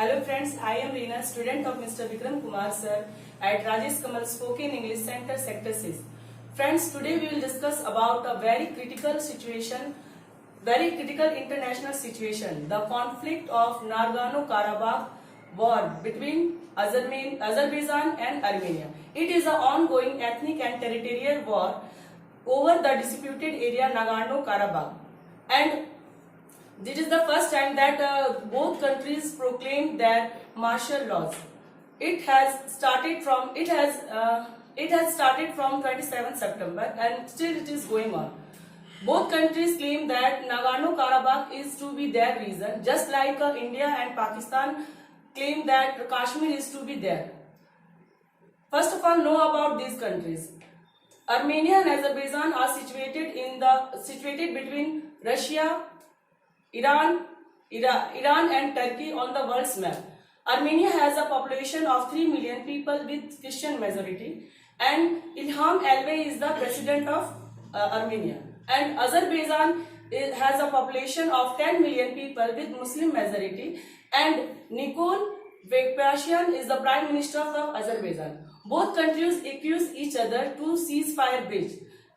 Hello friends, I am Reena, student of Mr. Vikram Kumar sir at Rajesh Kamal Spoken English Center, Sector 6. Friends, today we will discuss about a very critical situation, very critical international situation, the conflict of Nagorno-Karabakh war between Azerbaijan and Armenia. It is an ongoing ethnic and territorial war over the disputed area Nagorno-Karabakh, and this is the first time that both countries proclaimed their martial laws. It has started from 27 September and still it is going on. Both countries claim that Nagorno-Karabakh is to be their region, just like India and Pakistan claim that Kashmir is to be there. First of all, know about these countries. Armenia and Azerbaijan are situated between Russia, Iran and Turkey on the world's map. Armenia has a population of 3 million people with Christian majority, and Ilham Aliyev is the president of Armenia. And Azerbaijan has a population of 10 million people with Muslim majority, and Nikol Pashinyan is the prime minister of Azerbaijan. Both countries accuse each other to ceasefire breach.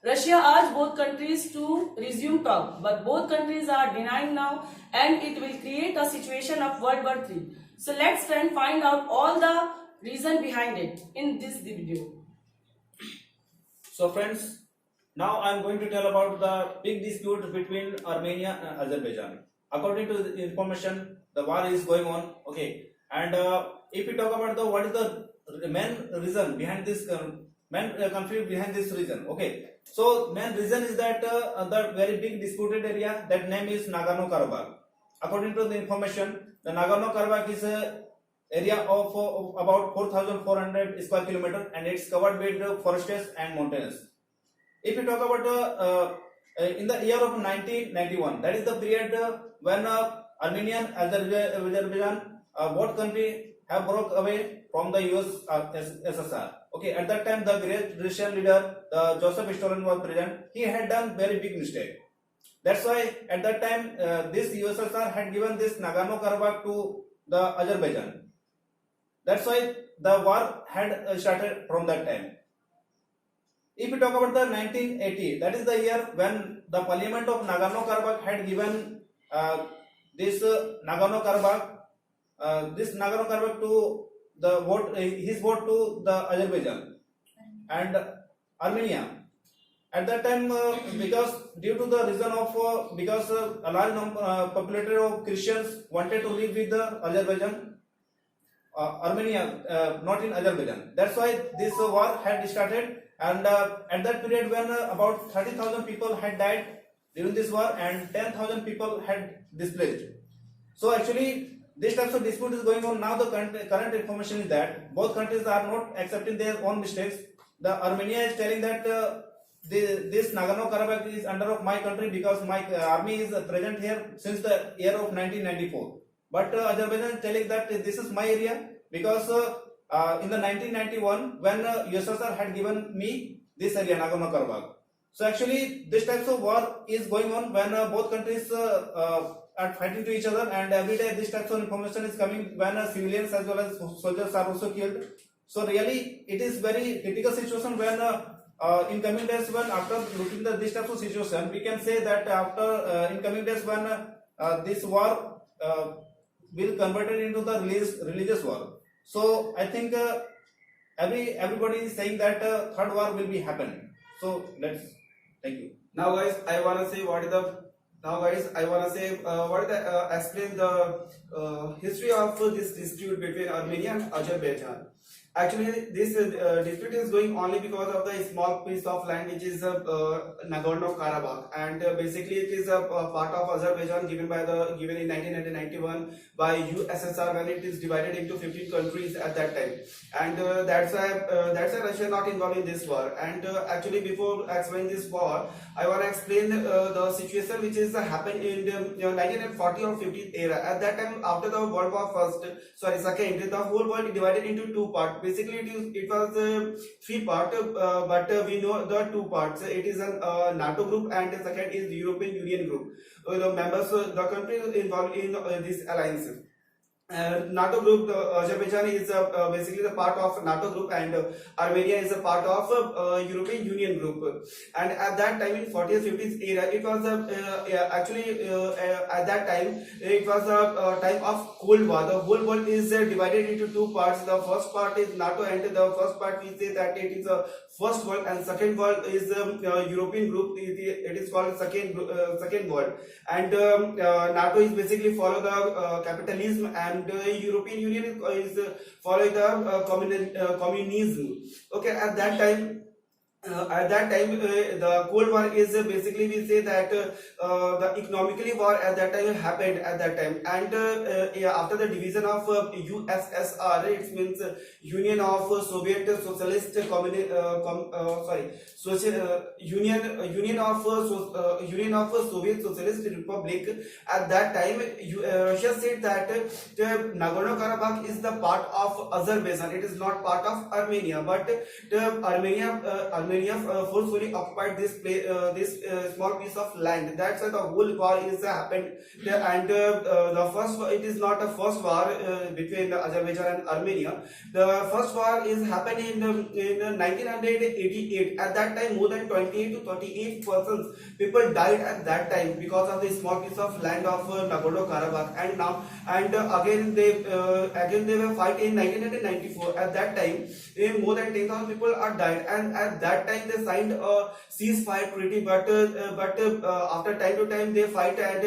Russia asked both countries to resume talk, but both countries are denying now, and it will create a situation of World War III. So let's try and find out all the reason behind it in this video. So friends, now I am going to tell about the big dispute between Armenia and Azerbaijan. According to the information, the war is going on. Okay, and if we talk about what is the main reason behind this conflict behind this region. Okay, so main reason is that the very big disputed area, that name is Nagorno-Karabakh. According to the information, the Nagorno-Karabakh is a area of about 4,400 square kilometer, and it's covered with forests and mountains. If you talk about in the year of 1991, that is the period when Armenia and Azerbaijan, both countries have broke away from the USSR. Okay, at that time the great Russian leader Joseph Stalin was present. He had done very big mistake. That's why at that time this USSR had given this Nagorno-Karabakh to the Azerbaijan. That's why the war had started from that time. If we talk about the 1980, that is the year when the Parliament of Nagorno-Karabakh had given this Nagorno-Karabakh to the vote, his vote to the Azerbaijan and Armenia. At that time, because due to the reason of because a large population of Christians wanted to live with the Azerbaijan, Armenia, not in Azerbaijan. That's why this war had started. And at that period, when about 30,000 people had died during this war and 10,000 people had displaced. So actually, this type of dispute is going on now. The current information is that both countries are not accepting their own mistakes. The Armenia is telling that this Nagorno-Karabakh is under of my country because my army is present here since the year of 1994. But Azerbaijan is telling that this is my area because in the 1991 when USSR had given me this area Nagorno-Karabakh. So actually this type of war is going on when both countries are fighting to each other, and every day this type of information is coming when civilians as well as soldiers are also killed. So really it is very critical situation when in coming days, when after looking at this type of situation, we can say that after in coming days when this war will converted into the religious war. So I think everybody is saying that third war will be happen. So let's thank you. Now guys, I wanna say explain the history of this dispute between Armenia and Azerbaijan. Actually, this dispute is going only because of the small piece of land which is Nagorno-Karabakh, and basically it is a part of Azerbaijan given in 1991 by USSR when it is divided into 15 countries at that time, and that's why Russia not involved in this war. And actually, before explaining this war, I want to explain the situation which is happened in the 1940 or 50 era. At that time, after the World War Second, the whole world divided into two parts. Basically, it was three parts, but we know the two parts. It is a NATO group, and the second is the European Union group. The members, the countries involved in this alliance. NATO group, Azerbaijan is basically the part of NATO group, and Armenia is a part of European Union group. And at that time, in 40s 50s era, it was at that time it was a time of Cold War. The whole world is divided into two parts. The first part is NATO, and the first part we say that it is a first world, and second world is European group. It is called second world. And NATO is basically follow the capitalism, and European Union is follow the communism. Okay, at that time. The Cold War is basically, we say that the economically war at that time happened at that time, and after the division of USSR, it means Union of Soviet Socialist Union of Soviet Socialist Republic. At that time, Russia said that Nagorno-Karabakh is the part of Azerbaijan. It is not part of Armenia, but Armenia forcefully occupied this small piece of land. That's why the whole war is happened. And the first, it is not a first war between Azerbaijan and Armenia. The first war is happened in 1988. At that time, more than 28 to 38 persons people died at that time because of the small piece of land of Nagorno-Karabakh. And now, and again they were fighting in 1994. At that time, more than 10,000 people are died, and at that time they signed a ceasefire treaty, but after time to time they fight, and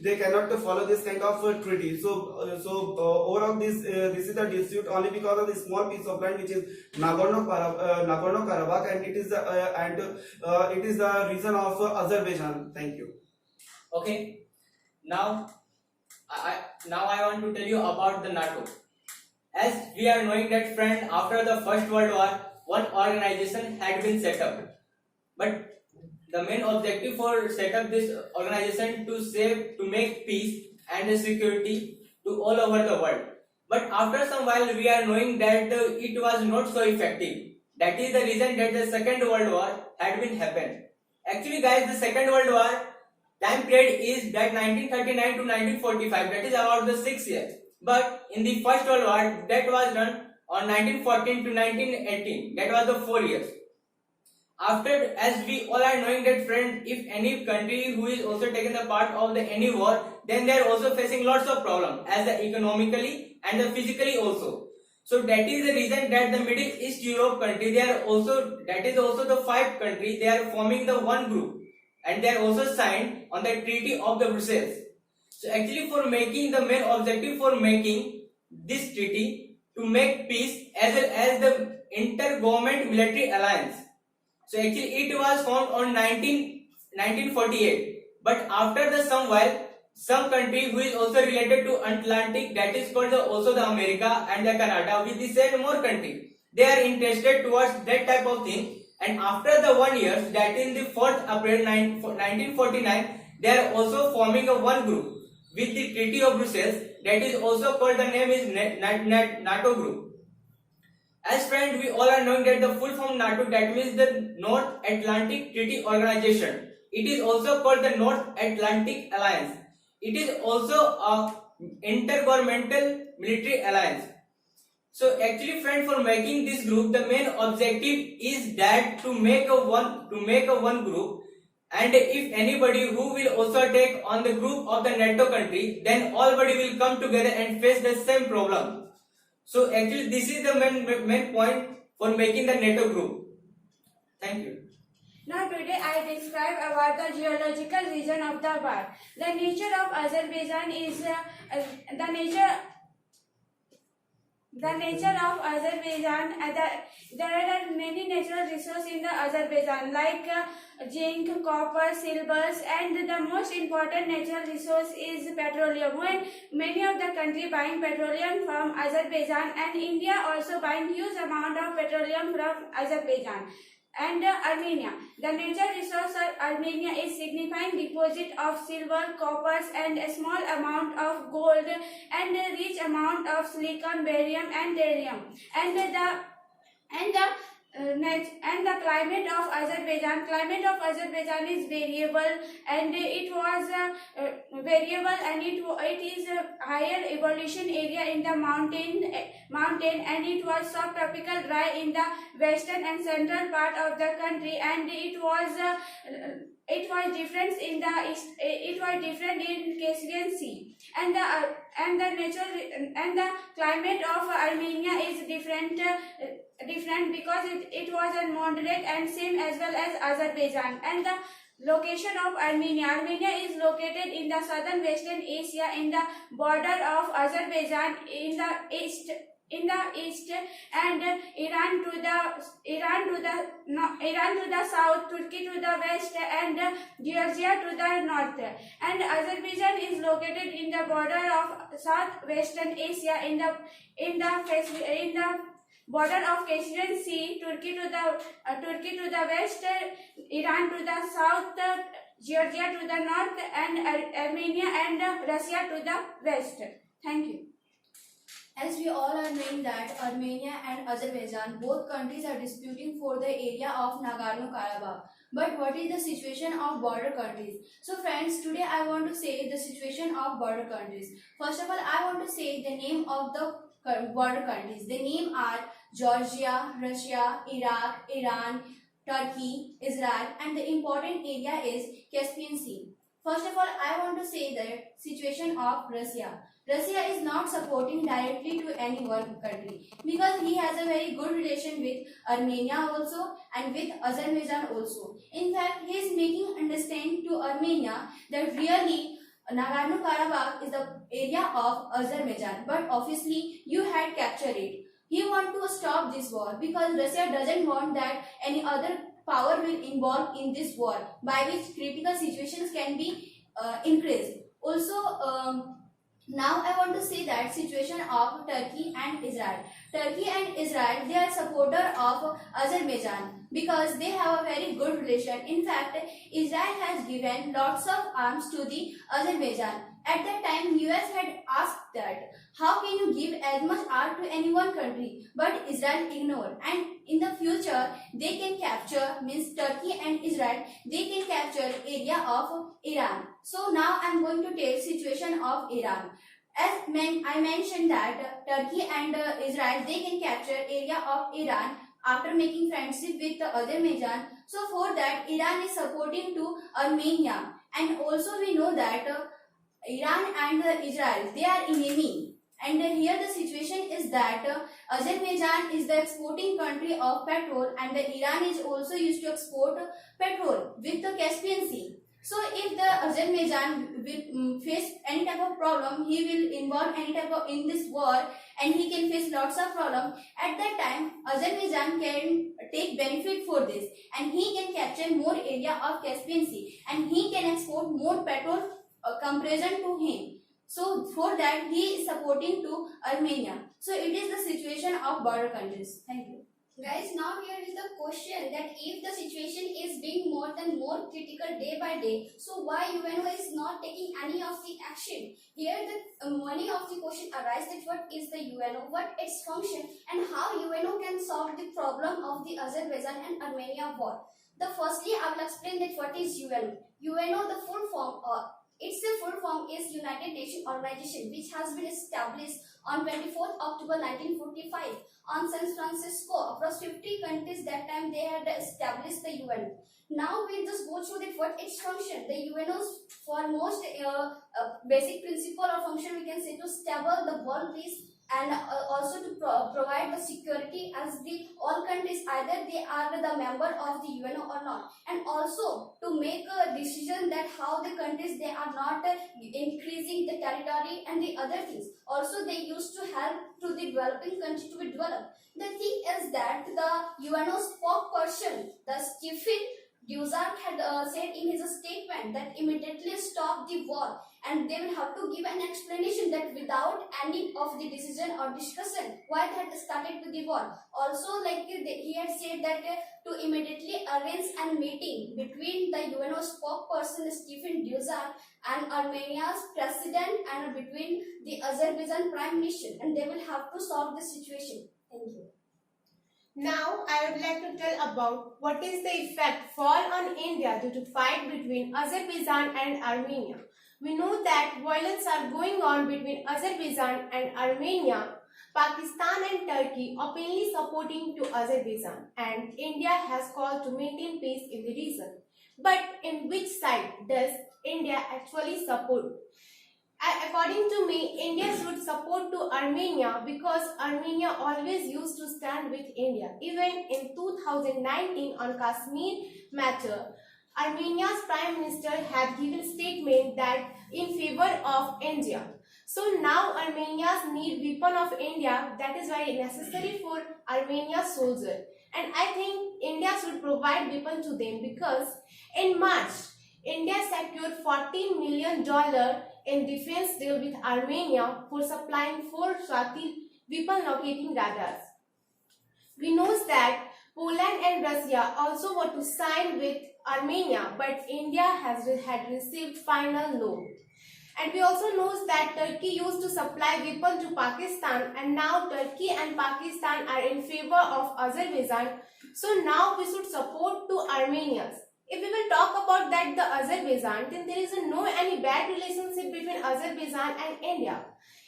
they cannot follow this kind of treaty. So overall this is a dispute only because of the small piece of land which is Nagorno-Karabakh, and it is the region of Azerbaijan. Thank you. Okay, now I want to tell you about the NATO. As we are knowing that, friend, after the First World War, one organization had been set up, but the main objective for set up this organization to make peace and security to all over the world. But after some while, we are knowing that it was not so effective. That is the reason that the Second World War had been happened. Actually, guys, the Second World War time period is that 1939 to 1945. That is about the 6 years. But in the First World War, that was done on 1914 to 1918. That was the 4 years. After, as we all are knowing that, friend, if any country who is also taking the part of the any war, then they are also facing lots of problems, as the economically and the physically also. So that is the reason that the Middle East Europe country, that is also the 5 countries, they are forming the one group, and they are also signed on the Treaty of the Brussels. So actually, for making the main objective for making this treaty to make peace as well as the Inter-Government Military Alliance. So actually it was formed on 1948. But after the some while, some country who is also related to Atlantic, that is called also the America and the Canada, with the same more country, they are interested towards that type of thing. And after the 1 year, that is the 4th April 1949, they are also forming a one group with the Treaty of Brussels, that is also called, the name is NATO group. As friend, we all are knowing that the full form NATO, that means the North Atlantic Treaty Organization. It is also called the North Atlantic Alliance. It is also a intergovernmental military alliance. So actually, friend, for making this group, the main objective is that to make a one group. And if anybody who will also take on the group of the NATO country, then all body will come together and face the same problem. So actually, this is the main point for making the NATO group. Thank you. Now today I describe about the geological region of the world. The nature of Azerbaijan is the nature of Azerbaijan. There are many natural resources in the Azerbaijan like zinc, copper, silvers, and the most important natural resource is petroleum. When many of the countries buying petroleum from Azerbaijan, and India also buying huge amount of petroleum from Azerbaijan. And Armenia. The natural resource of Armenia is signifying deposit of silver, coppers, and a small amount of gold, and a rich amount of silicon, barium, and thorium. And and the climate of Azerbaijan. Climate of Azerbaijan is variable, and it was variable, and it is a higher evolution area in the mountain, and it was subtropical dry in the western and central part of the country, and it was different in the east. It was different in Caspian Sea, and the climate of Armenia is different because it was a moderate and same as well as Azerbaijan. And the location of Armenia. Armenia is located in the southern Western Asia in the border of Azerbaijan in the east, and Iran to the south, Turkey to the west, and Georgia to the north. And Azerbaijan is located in the border of southwestern Asia in the border of Caspian Sea, Turkey to the west, Iran to the south, Georgia to the north, and Armenia and Russia to the west. Thank you. As we all are knowing that Armenia and Azerbaijan, both countries are disputing for the area of Nagorno-Karabakh. But what is the situation of border countries? So friends, today I want to say the situation of border countries. First of all, I want to say the name of the border countries. The name are Georgia, Russia, Iraq, Iran, Turkey, Israel, and the important area is Caspian Sea. First of all, I want to say the situation of Russia. Russia is not supporting directly to any one country because he has a very good relation with Armenia also and with Azerbaijan also. In fact, he is making understand to Armenia that really Nagorno-Karabakh is the area of Azerbaijan, but obviously you had captured it. He want to stop this war because Russia doesn't want that any other power will involve in this war, by which critical situations can be increased. Also, now I want to say that situation of Turkey and Israel. Turkey and Israel, they are supporter of Azerbaijan because they have a very good relation. In fact, Israel has given lots of arms to the Azerbaijan. At that time, US had asked that how can you give as much arms to any one country, but Israel ignored. And in the future, they can capture, means Turkey and Israel, they can capture area of Iran. So now I am going to tell situation of Iran. As I mentioned that Turkey and Israel, they can capture area of Iran after making friendship with Azerbaijan. So for that, Iran is supporting to Armenia. And also we know that Iran and Israel, they are enemy. And here the situation is that Azerbaijan is the exporting country of petrol, and Iran is also used to export petrol with the Caspian Sea. So if the Azerbaijan will face any type of problem, he will involve any type of in this war, and he can face lots of problem. At that time, Azerbaijan can take benefit for this, and he can capture more area of Caspian Sea, and he can export more petrol comparison to him. So for that, he is supporting to Armenia. So it is the situation of border countries. Thank you. Guys, now here is the question that if the situation is being more and more critical day by day, so why UNO is not taking any of the action? Here the many of the question arise that what is the UNO, what its function, and how UNO can solve the problem of the Azerbaijan and Armenia war. Firstly, I will explain that what is UNO. UNO, the full form is United Nations Organization, which has been established on 24th October 1945 on San Francisco. Across 50 countries that time they had established the UN. Now we just go through that what its function. The UNO's foremost basic principle or function we can say to stable the world peace, and also to provide the security as the all countries either they are the member of the UNO or not, and also to make a decision that how the countries they are not increasing the territory and the other things. Also they used to help to the developing country to be developed. The thing is that the UNO spokesperson, the Stephen Dujarric had said in his statement that immediately stop the war, and they will have to give an explanation that without any of the decision or discussion why they had started with the war. Also, like he had said that to immediately arrange a meeting between the UNO spokesperson Stephen Dujarric and Armenia's president and between the Azerbaijan prime minister, and they will have to solve the situation. Thank you. Now I would like to tell about what is the effect fall on India due to fight between Azerbaijan and Armenia. We know that violence are going on between Azerbaijan and Armenia. Pakistan and Turkey openly supporting to Azerbaijan, and India has called to maintain peace in the region. But in which side does India actually support? According to me, India should support to Armenia because Armenia always used to stand with India. Even in 2019 on Kashmir matter, Armenia's Prime Minister had given statement that in favor of India. So now Armenia's need weapon of India, that is very necessary for Armenia's soldier. And I think India should provide weapon to them because in March, India secured $40 million in defense deal with Armenia for supplying 4 Swati weapon locating radars. We know that Poland and Russia also want to sign with Armenia, but India had received final no. And we also know that Turkey used to supply weapons to Pakistan, and now Turkey and Pakistan are in favor of Azerbaijan. So now we should support to Armenians. If we will talk about that the Azerbaijan, then there is no any bad relationship between Azerbaijan and India.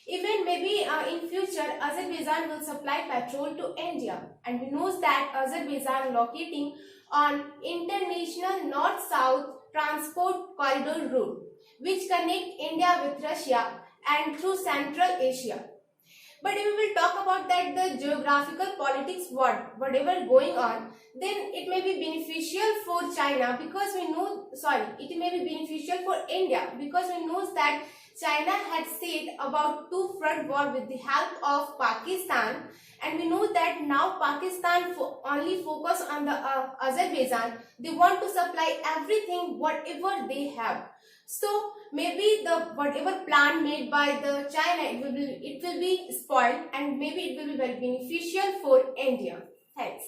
Even maybe in future Azerbaijan will supply petrol to India, and we know that Azerbaijan locating on international north-south transport corridor route, which connect India with Russia and through Central Asia. But if we will talk about that the geographical politics whatever going on, then it may be beneficial for China because we know, it may be beneficial for India because we know that China had said about 2 front war with the help of Pakistan, and we know that now Pakistan only focus on the Azerbaijan. They want to supply everything whatever they have. So maybe the whatever plan made by the China, it will be spoiled, and maybe it will be very beneficial for India. Thanks.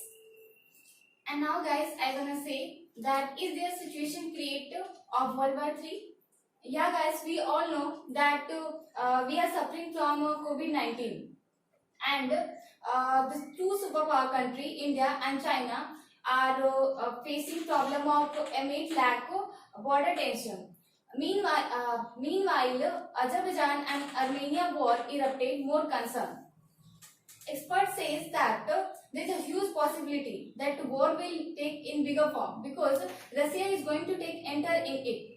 And now guys, I'm gonna say that is there a situation created of World War III? Yeah guys, we all know that we are suffering from COVID-19, and the 2 superpower country, India and China, are facing problem of immense lack of border tension. Meanwhile, Azerbaijan and Armenia war erupted more concern. Experts say that there is a huge possibility that war will take in bigger form because Russia is going to enter in it.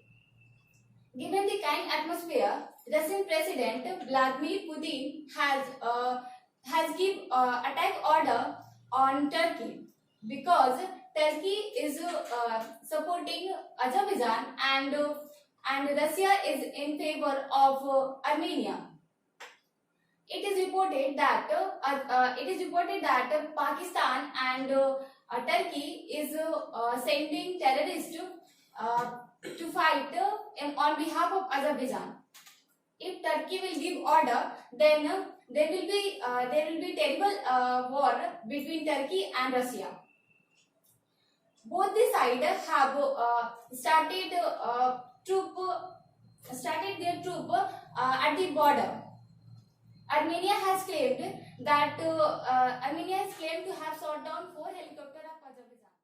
Given the kind atmosphere, Russian President Vladimir Putin has given attack order on Turkey because Turkey is supporting Azerbaijan and Russia is in favor of Armenia. It is reported that Pakistan and Turkey is sending terrorists to fight on behalf of Azerbaijan. If Turkey will give order, then there will be terrible war between Turkey and Russia. Both the sides have started their troop at the border. Armenia has claimed to have shot down 4 helicopters of Azerbaijan.